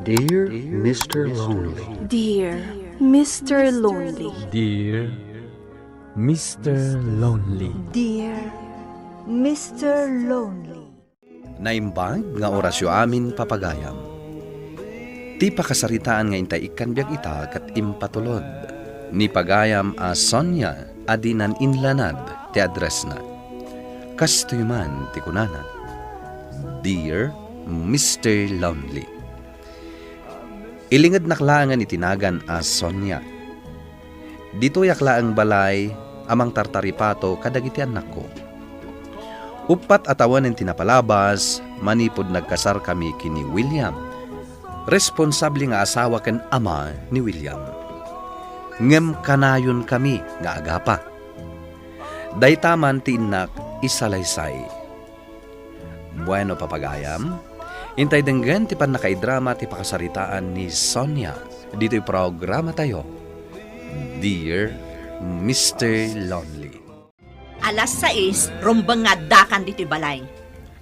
Dear Mr. Lonely. Dear Mr. Lonely. Dear Mr. Lonely. Dear Mr. Lonely. Naimbag nga orasyo amin papagayam. Ti pakasaritaan nga intay ikan biag ita kat impatulod. Ni pagayam a Sonia adinan inlanad ti address na. Kastoy man ti kunana. Dear Mr. Lonely. Ilingad naklangan itinagan a Sonia. Dito yaklaang balay amang tartaripato kadagiti anak ko. Upat atawan ng tinapalabas, manipod nagkasar kami kini William. Responsable nga asawa ken ama ni William. Ngem kanayon kami nga agapa. Daytaman ti inak isalaysay. Bueno papagayam, intay denggan ti pan nakaidrama ti pakasaritaan ni Sonia. Dito'y programa tayo. Dear Mr. Lonely. Alas 6, rumbang nga dakan dito'y balay.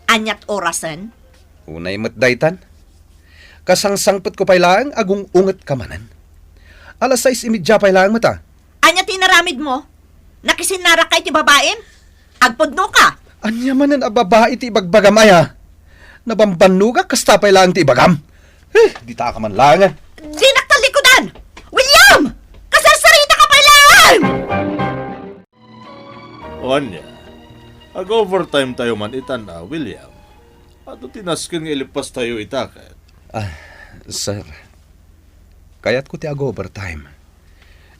Anyat orasan? Unay matdaytan. Kasangsangpet ko pailang agung unget kamanan. Alas 6:30 pailang mata. Anyat tinaramid mo? Nakisinara kay ti babaem? Agpudno ka? Anya manan a babae ti ibagbagam aya. Nabambanuga kasta pailang ti ibagam. Di ta ka man langan. Di naktalikodan! William! Kasarsarita ka pailang! Onya, ag-overtime tayo man itan na, William. Ato tinaskin nga ilipas tayo itakat. Sir, kayat ko ti ag-overtime.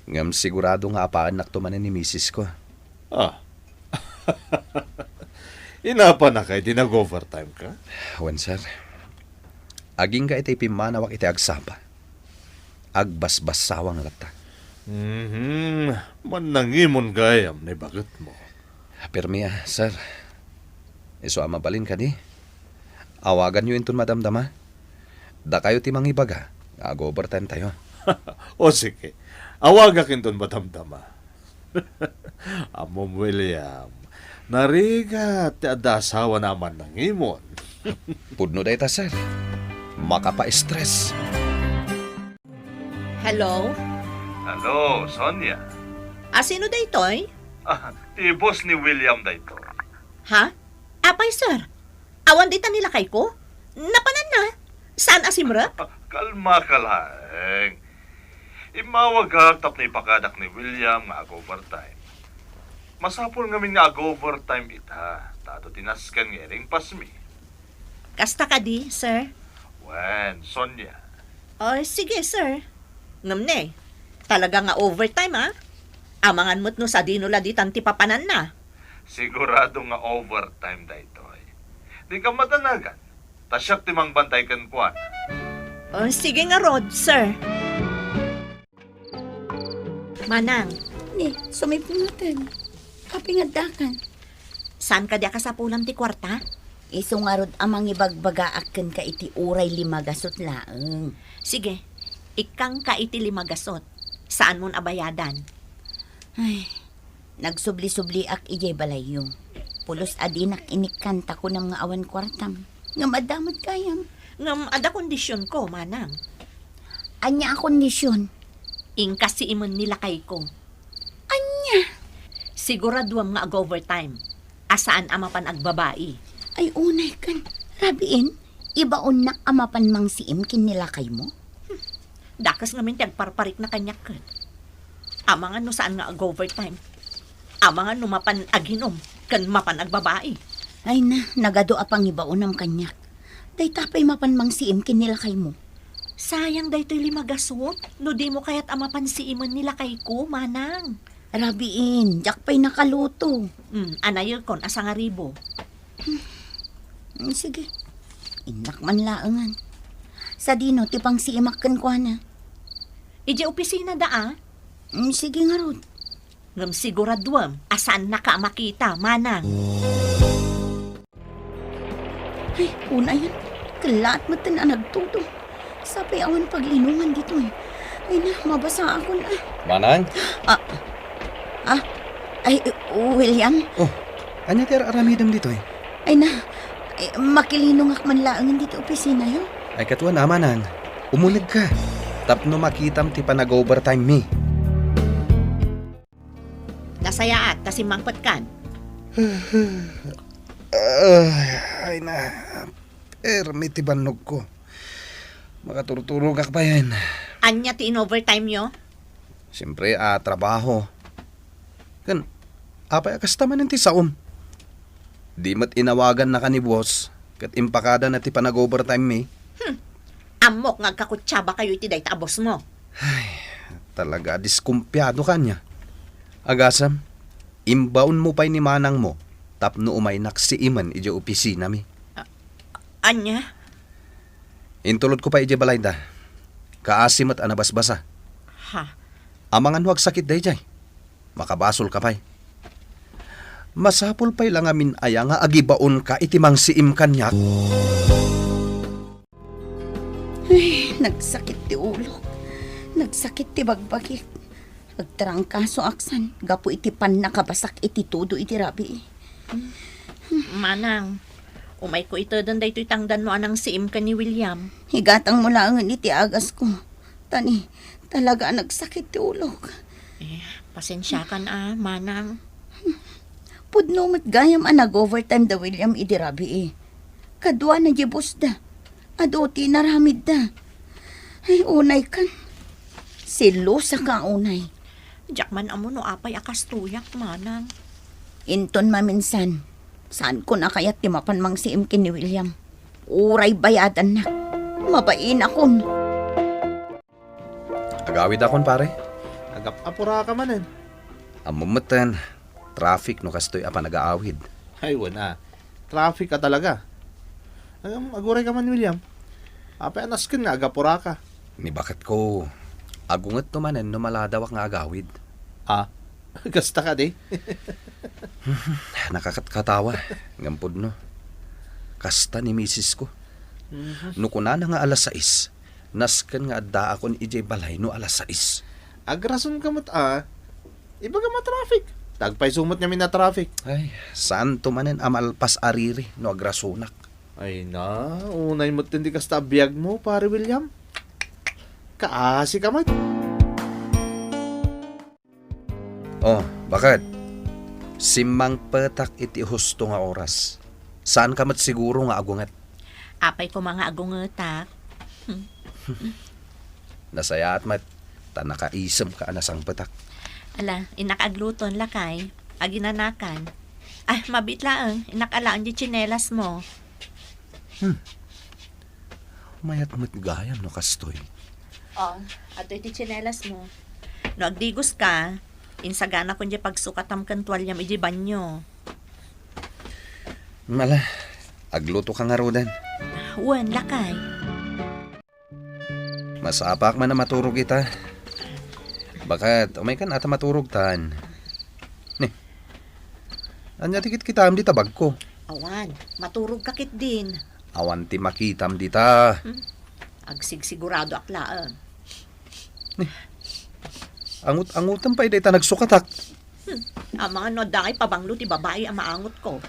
Ngam sigurado nga apaan naktumanan ni misis ko. Inapa na kay di nag-overtime ka? Wan, sir. Aging ka itay pimanawak iti agsaba. Agbasbasawang lata. Manangimon gayam na bagat mo. Permiya, sir. Iso amabalin ka di. Awagan nyo inton madamdama. Da kayo ti mangibaga. Ag-overtime tayo. O sige, awaga kinton matamtama. Amom William, nariga ti adasawa naman nangimon. Pudno day ta, sir. Makapa-stress. Hello? Hello, Sonia. Sino daytoy? Ti boss ni William dayto. Ha? Apay, sir. Awan dita nila kay ko? Napanan na. Saan asimra? Kalma ka lang. Imawag ka tap na ipakadak ni William nga ag-overtime. Masapol ngamin nga ag-overtime ita. Tato tinaskan nga ring pasmi. Kasta ka di, sir? Wen, Sonia. Sige, sir. Ngamne. Talaga nga overtime, ha? Amangan mo't no sa dinula di tanti papanan na. Sigurado nga overtime dayto. Di ka matanagan. Tasyak timang bantay kan kuan. Sige nga, Rod, sir. Manang, Ni, sumipin natin. Kapingadakan. saan ka diya ka sa pulam ti kwarta? Iso nga rod amang ibagbaga akin ka iti uray limagasot laeng. Sige, ikang ka iti limagasot. Saan mon abayadan? Ay, nagsubli-subli ak ijay balayo. Pulos adinak inikanta ko ng mga awan kwartam. Nga madamot kayam. Ngam ada kondisyon ko, manang. Anya kondisyon. Ingkas si imon nila kay ko. Anya. Siguraduam nga ag-overtime. Asaan amapan agbabae? Ay unay kan. Rabiin, ibaon na amapan mang siim kinilakay mo. Dakas ngamin ti agparparik na kanyak kat. Amangan no saan nga ag-overtime. Amangan no mapan aginom. Kan mapan agbabae. Ay na, nagado apang ibaon ng kanyak. Day tapay mapan mang siim kinilakay mo. Sayang daytoy limagasot. No di mo kaya't amapan si imon nila kay ko, manang. Rabiin, jakpay nakaluto. Anayil kon asa nga ribo. Sige. Inak man laangan. Sa dino, tipang si imakkan ko na. Ije opisina da Sige nga rod. Ngam siguraduam, asaan na ka makita, manang. Ay, una yan. Kalat mo na nagtuto. Sapay awan paglinungan dito eh. Ay na, mabasa ako na. Manang? Ay, William. Anya ti aramidam dito eh. Ay na, makilinong ak man laangan dito opisina yun. Ay katwa na, Manang. Umulig ka. Tapno makitam ti pa nag-overtime mi. Nasayaat kasi mangpet kan. Ay na. Permi ti banog ko. Makaturturog ka pa yan. Anya ti in overtime yo? Siyempre, trabaho. Kan, apay akastaman ti saom. Di mat inawagan na ka ni boss. Kat impakada na ti pa nag-overtime mi. Amok ngagkakutsaba kayo iti day tabos mo. Talaga, diskumpyado ka niya. Agasam, imbaon mo pa'y ni manang mo. Tapno umay naksiiman ije opisina mi. Anya? Intulod ko pa ije balay da. Kaasim at anabasbasa. Ha? Amangan huwag sakit day jay. Makabasol ka pa'y. Masapol pa'y lang amin aya nga agibaon ka itimang siim kanyak. Nagsakit ti ulo. Nagsakit ti bagbagik. Agtarangkaso aksan. Gapo iti pan nakabasak iti todo iti rabi. Manang, umay ko ito doon dahito itangdan mo anang siim ka ni William. Higatang mo lang iti agas ko. Tani, talaga nagsakit ti ulo. Pasensya ka na, manang. Pudno mat gayam nag-overtime da William iti rabi. Kadwa na jibos da. Adoti naramid da. Ay, unay kan. Silosa ka unay. Jakman amo no apay akas tuyak, manang. Inton maminsan. Saan ko na kayat timapan mang si Imkin ni William? Uray bayadan na. Mabain akon. Agawid akon pare. Agap-apura ka man Amumutan. Traffic no kastoy apa nag-aawid. Ay, wala. Traffic ka talaga. Aguray ka man, William. Apay anaskin nga, agapura ka. Ni bakit ko agungat tumanen no maladawak nga agawid. Gasta ka di. Nakakatkatawa. Ngampod no. Kasta ni misis ko. No kuna na nga alas 6. Naskan nga adda akon ijay balay no alas 6. Agrason ka mat iba ka traffic. Tagpay sumot namin na traffic. Ay, saan tumanen amalpas ariri no agrasunak. Ay na, unay mo't hindi ka sa biyag mo, pare William. Kaasi ka mat. Oh, bakit? Simang petak iti husto nga oras. Saan ka mat siguro nga agungat? Apay ko mga agungetak. Nasaya at mat, tanakaisam ka anasang petak. Ala, inakagluton lakay. Aginanakan. Ay, mabitlaang. Inakalaan di tsinelas mo. Mayat mat gayam no kastoy. Oh, ato iti tsinelas mo. No agdigos ka, insagana ko di pagsukatam kan tuwalyam iji banyo. Mala, agluto ka nga rodan. Wan, lakay. Masapak man na maturog kita. Bakit? Umay kan ata maturog tan. Nih. Anya tikit kita di tabag ko. Awan, maturog kakit din. Awan ti makitam dita. Agsigsigurado aklaan. Angutan pa ita nagsukatak. Ang mga nodakay pabanglo ti babae ang maangot ko.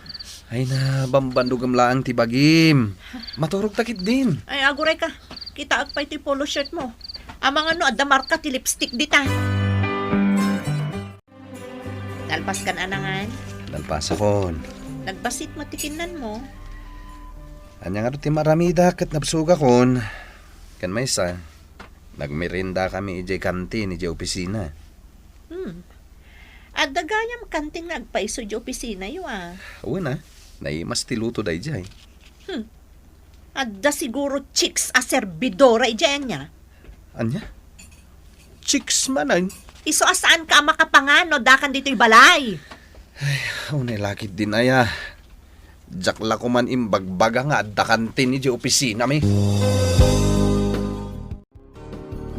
Ay na, bambandugam laang ti bagim. Maturog takit din. Ay, aguray ka. Kita agpay ti polo shirt mo. Ang mga adda marka ti lipstick dita. Nalpas ka na nangan. Nalpas akon. Nagbasit mo tikinan mo. Anya nga ti maramida kat napsuga kon. Kan may isa. Nagmerinda kami ijay kantin ijay opisina. At dagayam kanting nagpaiso di opisina yo Una, naimas ti luto da ijay. At da siguro chicks a servidora ijay niya. Anya? Chicks manan. Iso asaan ka makapangano dakan dito'y balay. Unay lakit din aya. Jakla ko man imbagbaga nga adda kantin ijay opisina mi.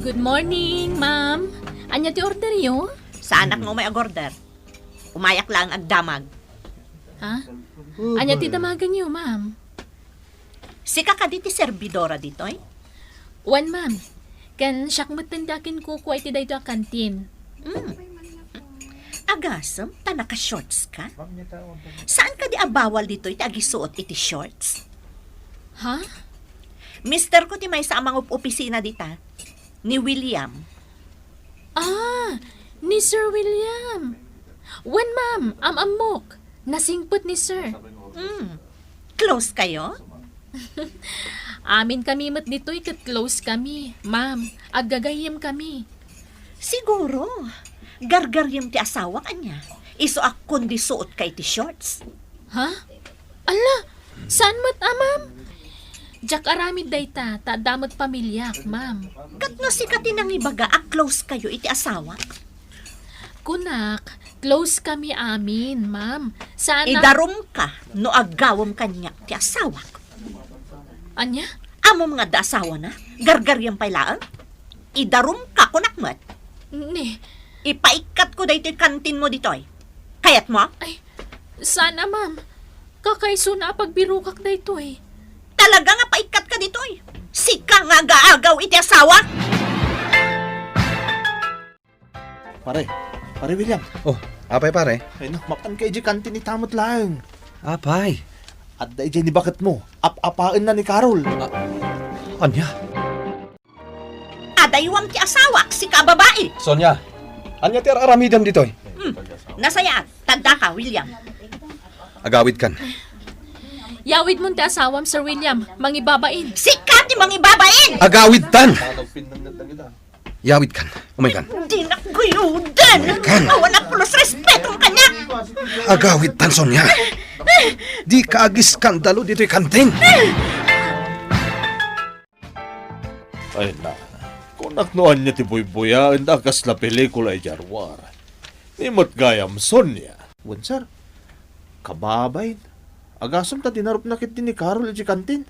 Good morning, ma'am. Anya ti order yo? Sa anak mo may agorder. Umayak lang agdamag. Ha? Anya ti damagan yo, ma'am? Sika ka di ti servidora dito eh? One, ma'am. Kan siyak matandakin ko kuwa iti dayto a kantin. Agasam, tanaka shorts ka? Saan ka di abawal dito iti agisuot iti shorts? Ha? Mister ko ti may sa amang opisina dita. Ni William. Ah, ni Sir William. Wan, ma'am, amok. Nasingpot ni Sir. Close kayo? Amin kami mat dito'y kat-close kami. Ma'am, aggagayim kami. Siguro. Gargaryam ti asawa kanya. Iso ak kundi suot kay ti shorts. Ha? Ala, saan mat, ma'am? Jak aramid dayta, ta damot pamilyak, ma'am. Kat no si katinang ibaga ak close kayo iti asawa. Kunak, close kami amin, ma'am. Sana... Idarom ka no agawom kanya ti asawa. Anya? Amo mga da asawa na, gargaryam pailaan. Idarom ka kunakmat. Ni, Ipaikat ko dahito kantin mo ditoy. Kayat mo? ay, sana, ma'am. Kakaiso na pagbirukak na ito eh. Talaga nga paikat ka ditoy. Sika nga gaagaw iti asawa. Pare William. Oh, apay pare? Ay na, mapan kay di kantin ni tamot lang. Apay? At da ni bakit mo? Apaan na ni Carol. Anya? Adaywam ti asawa, sika babae. Sonya, anya ti aramidam ditoy? Nasayaan, tanda ka, William. Agawid kan. Yawid mo ti asawam, Sir William. Mangibabain. Sika ti mga babaen. Agawid tan! Yawid kan. Umay kan. Di na guyudan. Kan. Awan na pulos respeto kanya. Agawid tan, Sonya. Di kaagis skandalo dito'y kantin. Ay na, kung naknoan niya ti buy-buyaan da kas la pelikula ay jarwar. Nimot gayam Sonya. Wan sir, kababayin. Agasam ta dinarup na kit ni Carol iti kantin.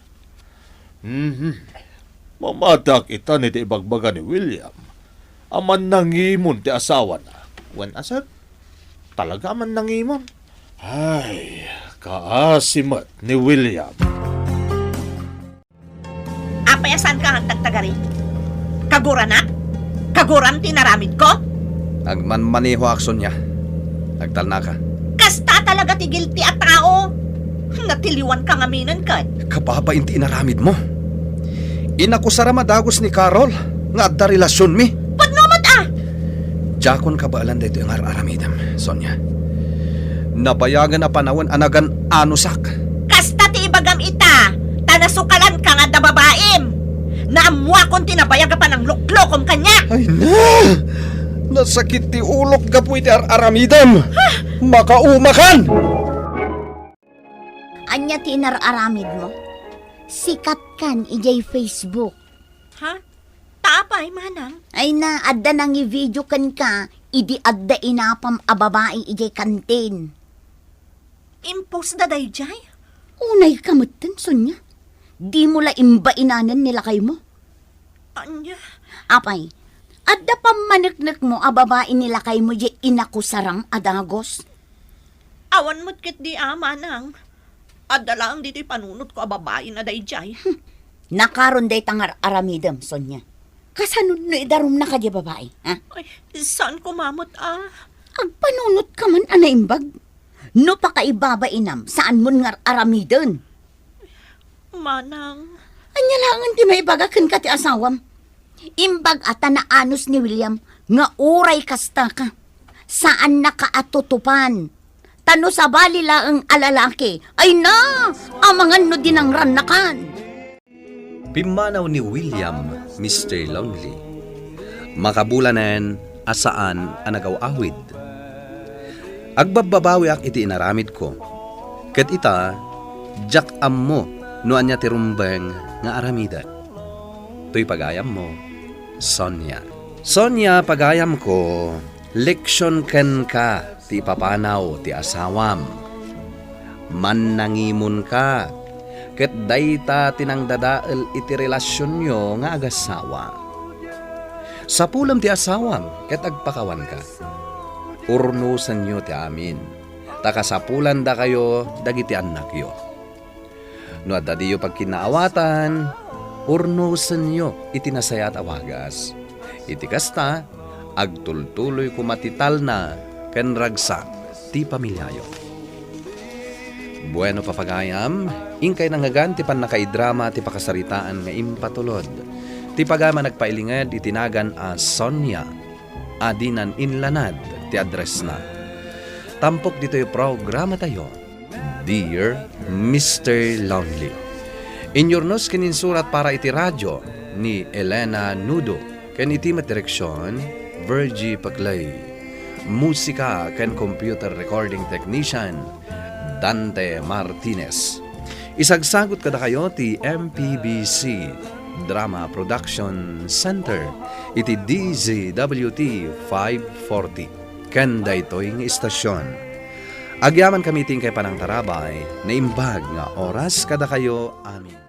Mamadak ita ni ti ibagbaga ni William. Aman nangimon ti asawa na. Wan asad, talaga man nangimon. Ay, kaasimat ni William. Apayasan ka hagdag tagari? Kagura na? Kaguram tinaramid ko? Agmanmaneho ak, Sonya. Agtal na ka. Kasta talaga ti guilty at tao. Natiliwan ka ngaminan ka. Kapapa inti inaramid mo. Inakusara madagos ni Carol nga adda relasyon mi. Pagnomot ah! Jakon kabaalan dito yung aramidam, Sonya. Nabayagan na panahon anagan anusak. Kasta ti ibagam ita. Tanasukalan ka nga da babaem. Naamwa kong tinabayaga pa ng luklokom kanya. Ay na! Nasakit ti ulok gapoy ti aramidam. Makaumakan! Anya ti inararamid mo? Sikat kan ijay Facebook. Ha? Taapay, manang. Ay na, adda nang i-video kan ka, idi adda inapam a babae ijay kantin. Impose da day jay? Unay kamutan, Sonya. Di mo la imba inanan nila kay mo. Anya? Apay, adda pamanaknak mo a babae nila kay mo jay inakusarang adagos. Awan mo't kit di manang. Adala ang dito'y panunot ko a babae na day jay. Nakaron day tangar aramidam, Sonya. Kasanun no idarum na kadya babae, ha? Ay, saan ko mamot Agpanunot ka man anaimbag. No pa kaibaba inam, saan mo nga aramidon? Manang. Anya langan ti maibagakan ka ti asawam. Imbag ata na anos ni William, nga uray kasta ka. Saan nakaatutupan? Tano sa bali ang alalaki, ay na, amangan no dinang ranakan. Pimanaw ni William, Mr. Lonely. Makabulanan, asaan anagaw-awid. Agbababawi ak iti inaramid ko. Ket ita, jak ammo, no anya tirumbeng nga aramida. To'y pagayam mo, Sonya. Sonya, pagayam ko, leksyon ken ka, ti papanaw ti asawam. Mannangimon ka, ket dayta tinang dadael iti relasyon nyo nga agasawa. Sa pulam ti asawam, ket agpakawan ka. Urnusan nyo ti amin, takasapulan da kayo dagiti anak yo. No adda diyo pagkinaawatan, urnusan nyo iti nasayat awagas. Iti kasta, agtultuloy kumatital na ken ragsak ti pamilyayo. Bueno papagayam, ingkay nangagan ti panakaidrama ti pakasaritaan nga impatulod. Ti pagama nagpailingad itinagan a Sonia, adinan inlanad ti address na. Tampok dito yung programa tayo, Dear Mr. Lonely. Inyornos kininsurat para iti radyo ni Elena Nudo, ken iti direksyon Virgie Paclay. Musika ken computer recording technician Dante Martinez. Isagsagot kada kayo ti MPBC Drama Production Center iti DZWT 540 ken daytoy nga istasyon. Agyaman kami ting kay panang tarabay na imbag nga oras kada kayo amin.